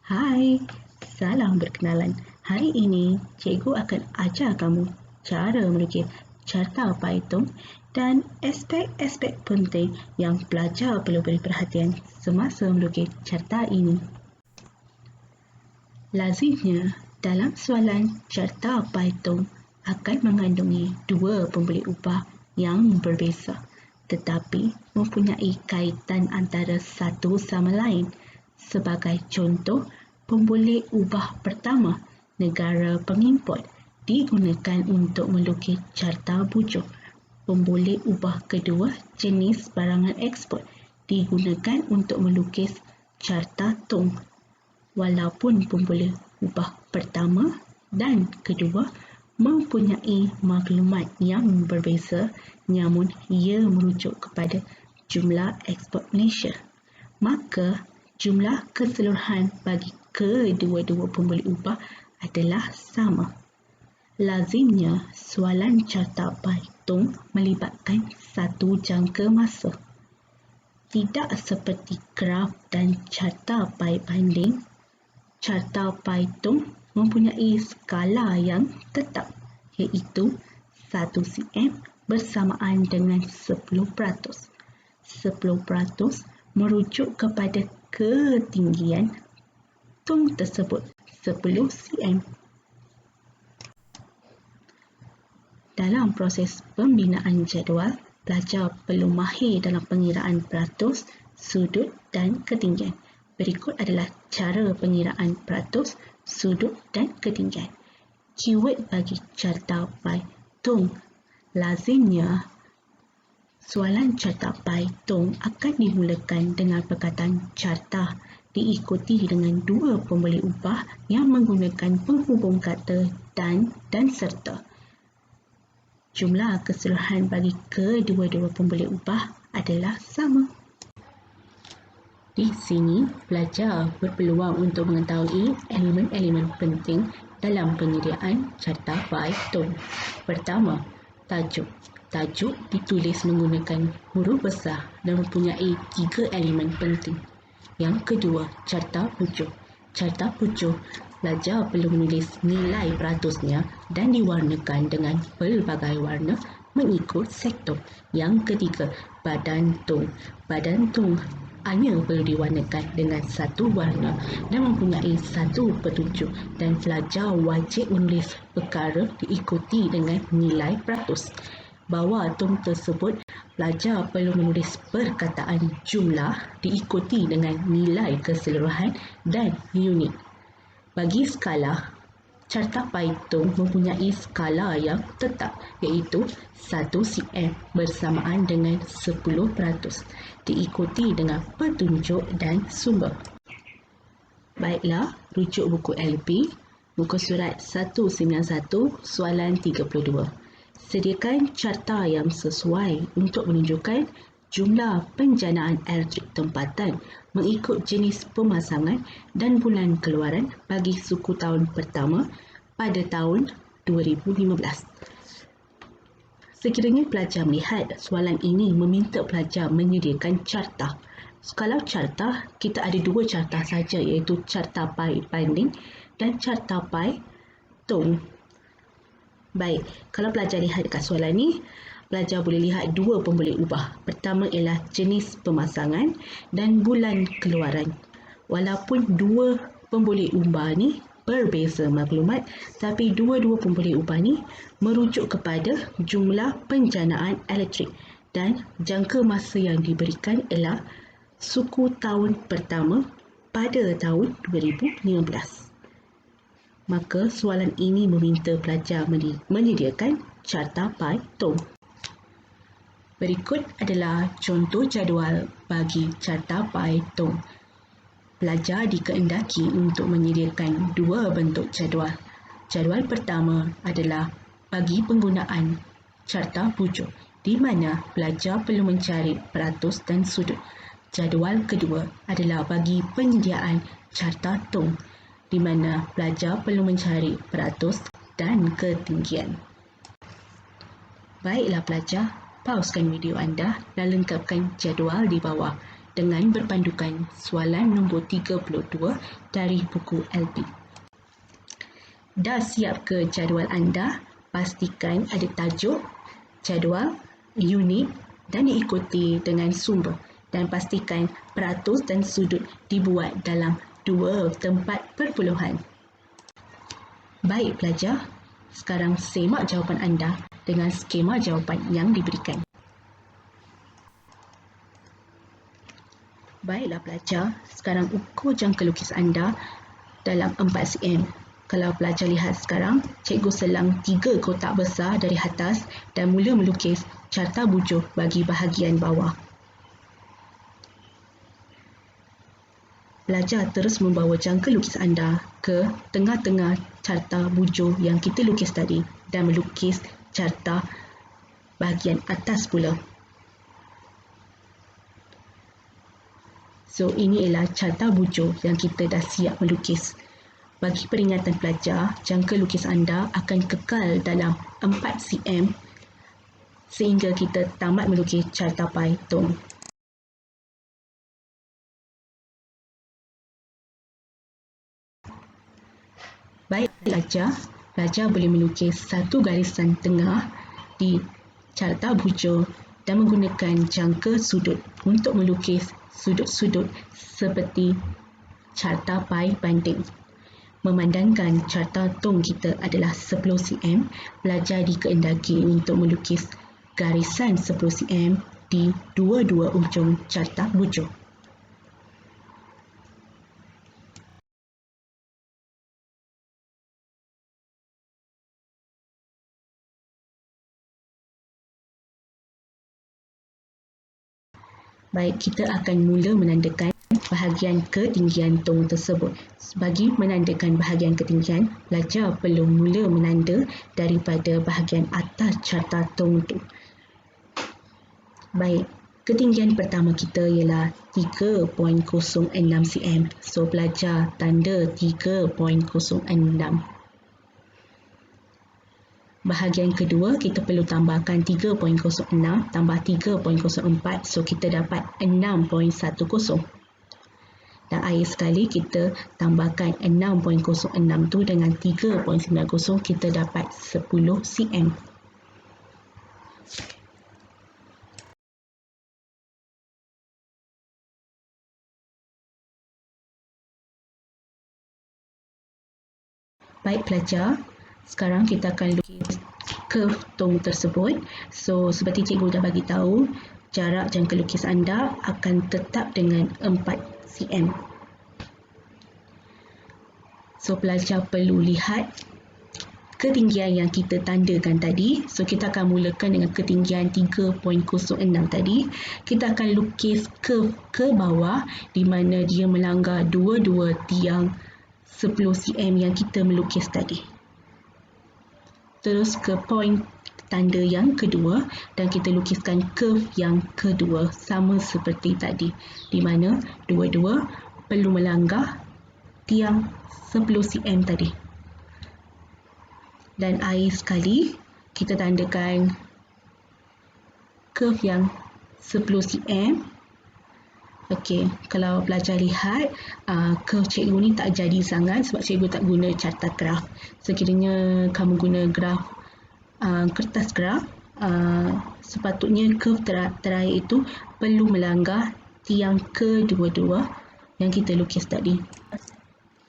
Hai, salam berkenalan. Hari ini, cikgu akan ajar kamu cara melukis carta Python dan aspek-aspek penting yang pelajar perlu beri perhatian semasa melukis carta ini. Lazimnya, dalam soalan carta Python akan mengandungi dua pemberi ubah yang berbeza, tetapi mempunyai kaitan antara satu sama lain. Sebagai contoh, pemberi ubah pertama, negara pengimport, digunakan untuk melukis carta bujuk. Pemberi ubah kedua, jenis barangan ekspor, digunakan untuk melukis carta tong. Walaupun pemberi ubah pertama dan kedua mempunyai maklumat yang berbeza, namun ia merujuk kepada jumlah ekspor Malaysia, maka jumlah keseluruhan bagi kedua-dua pemberi ubah adalah sama. Lazimnya, soalan carta Python melibatkan satu jangka masa. Tidak seperti graf dan carta pi banding, carta Python mempunyai skala yang tetap, iaitu 1 cm bersamaan dengan 10%. 10% merujuk kepada ketinggian tong tersebut, 10 cm. Dalam proses pembinaan jadual, pelajar perlu mahir dalam pengiraan peratus, sudut dan ketinggian. Berikut adalah cara pengiraan peratus, sudut dan ketinggian. Keyword bagi carta Python. Lazimnya, soalan carta Python akan dimulakan dengan perkataan carta, diikuti dengan dua pemberi ubah yang menggunakan penghubung kata dan serta. Jumlah keseluruhan bagi kedua-dua pemberi ubah adalah sama. Di sini, pelajar berpeluang untuk mengetahui elemen-elemen penting dalam penyediaan carta Python. Pertama, tajuk. Tajuk ditulis menggunakan huruf besar dan mempunyai 3 elemen penting. Yang kedua, carta pucuk. Carta pucuk, pelajar perlu menulis nilai peratusnya dan diwarnakan dengan pelbagai warna mengikut sektor. Yang ketiga, badan tong. Badan tong hanya perlu diwarnakan dengan satu warna dan mempunyai satu petunjuk, dan pelajar wajib menulis perkara diikuti dengan nilai peratus. Bawah tong tersebut, pelajar perlu menulis perkataan jumlah diikuti dengan nilai keseluruhan dan unit. Bagi skala, carta Python mempunyai skala yang tetap, iaitu 1 cm bersamaan dengan 10%, diikuti dengan petunjuk dan sumber. Baiklah, rujuk buku LP, muka surat 191, soalan 32. Sediakan carta yang sesuai untuk menunjukkan jumlah penjanaan elektrik tempatan mengikut jenis pemasangan dan bulan keluaran bagi suku tahun pertama pada tahun 2015. Sekiranya pelajar melihat soalan ini meminta pelajar menyediakan carta. Kalau carta, kita ada dua carta saja, iaitu carta pi banding dan carta pi tong. Baik, kalau pelajar lihat dekat soalan ni, pelajar boleh lihat dua pemberi ubah. Pertama ialah jenis pemasangan dan bulan keluaran. Walaupun dua pemberi ubah ni berbeza maklumat, tapi dua-dua pemberi ubah ni merujuk kepada jumlah penjanaan elektrik dan jangka masa yang diberikan ialah suku tahun pertama pada tahun 2015. Maka soalan ini meminta pelajar menyediakan carta Python. Berikut adalah contoh jadual bagi carta Python. Pelajar dikehendaki untuk menyediakan dua bentuk jadual. Jadual pertama adalah bagi penggunaan carta pucuk, di mana pelajar perlu mencari peratus dan sudut. Jadual kedua adalah bagi penyediaan carta tong, di mana pelajar perlu mencari peratus dan ketinggian. Baiklah pelajar, pauskan video anda dan lengkapkan jadual di bawah dengan berpandukan soalan nombor 32 dari buku LB. Dah siap ke jadual anda? Pastikan ada tajuk, jadual, unit dan diikuti dengan sumber, dan pastikan peratus dan sudut dibuat dalam 2 tempat perpuluhan. Baik pelajar, sekarang semak jawapan anda dengan skema jawapan yang diberikan. Baiklah pelajar, sekarang ukur jangka lukis anda dalam 4 cm. Kalau pelajar lihat sekarang, cikgu selang 3 kotak besar dari atas dan mula melukis carta bujuh bagi bahagian bawah. Pelajar terus membawa jangka lukis anda ke tengah-tengah carta bujuh yang kita lukis tadi dan melukis carta bahagian atas pula. So, ini ialah carta bujuh yang kita dah siap melukis. Bagi peringatan pelajar, jangka lukis anda akan kekal dalam 4 cm sehingga kita tamat melukis carta Python. Baik pelajar boleh melukis satu garisan tengah di carta bujuh dan menggunakan jangka sudut untuk melukis sudut-sudut seperti carta pi banding. Memandangkan carta tong kita adalah 10 cm, pelajar dikehendaki untuk melukis garisan 10 cm di dua-dua ujung carta bujuh. Baik, kita akan mula menandakan bahagian ketinggian tong tersebut. Bagi menandakan bahagian ketinggian, pelajar perlu mula menanda daripada bahagian atas carta tong itu. Baik, ketinggian pertama kita ialah 3.06 cm. So, pelajar tanda 3.06. Bahagian kedua, kita perlu tambahkan 3.06 tambah 3.04. So, kita dapat 6.10. Dan akhir sekali, kita tambahkan 6.06 tu dengan 3.90, kita dapat 10 cm. Baik pelajar, sekarang kita akan lukis curve tong tersebut. So, seperti cikgu dah bagi tahu, jarak jangka lukis anda akan tetap dengan 4 cm. So, pelajar perlu lihat ketinggian yang kita tandakan tadi. So, kita akan mulakan dengan ketinggian 3.06 tadi. Kita akan lukis curve ke bawah di mana dia melanggar dua-dua tiang 10 cm yang kita melukis tadi. Terus ke point tanda yang kedua dan kita lukiskan curve yang kedua sama seperti tadi, di mana dua-dua perlu melanggar tiang 10 cm tadi. Dan akhir sekali kita tandakan curve yang 10 cm. Okey, kalau pelajar lihat curve cikgu ni tak jadi sangat sebab cikgu tak guna carta graf. Sekiranya kamu guna graf, kertas graf, sepatutnya curve terakhir itu perlu melanggar tiang kedua-dua yang kita lukis tadi.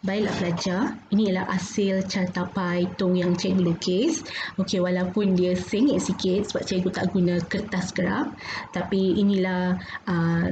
Baiklah pelajar, ini ialah hasil carta Python yang cikgu lukis. Okey, walaupun dia sengit sikit sebab cikgu tak guna kertas graf, tapi inilah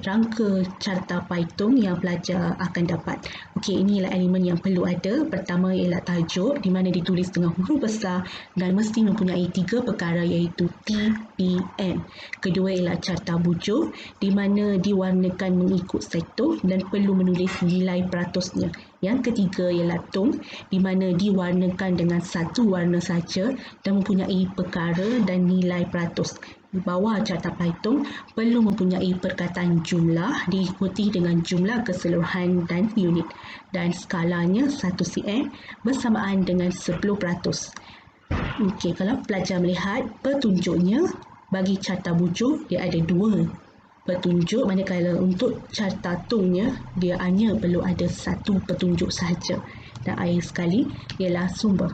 rangka carta Python yang pelajar akan dapat. Okey, inilah elemen yang perlu ada. Pertama ialah tajuk di mana ditulis dengan huruf besar dan mesti mempunyai 3 perkara iaitu TPM. Kedua ialah carta bujuh di mana diwarnakan mengikut sektor dan perlu menulis nilai peratusnya. Yang ketiga ialah tong di mana diwarnakan dengan satu warna saja dan mempunyai perkara dan nilai peratus. Di bawah carta Python perlu mempunyai perkataan jumlah diikuti dengan jumlah keseluruhan dan unit, dan skalanya 1 cm bersamaan dengan 10%. Okey, kalau pelajar melihat petunjuknya bagi carta bujuh dia ada 2 petunjuk, manakala untuk cartatumnya dia hanya perlu ada satu petunjuk sahaja dan akhir sekali ialah sumber.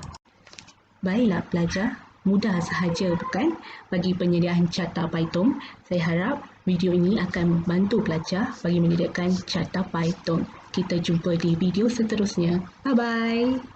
Baiklah pelajar, mudah sahaja bukan bagi penyediaan carta Python. Saya harap video ini akan membantu pelajar bagi menyediakan carta Python. Kita jumpa di video seterusnya. Bye-bye.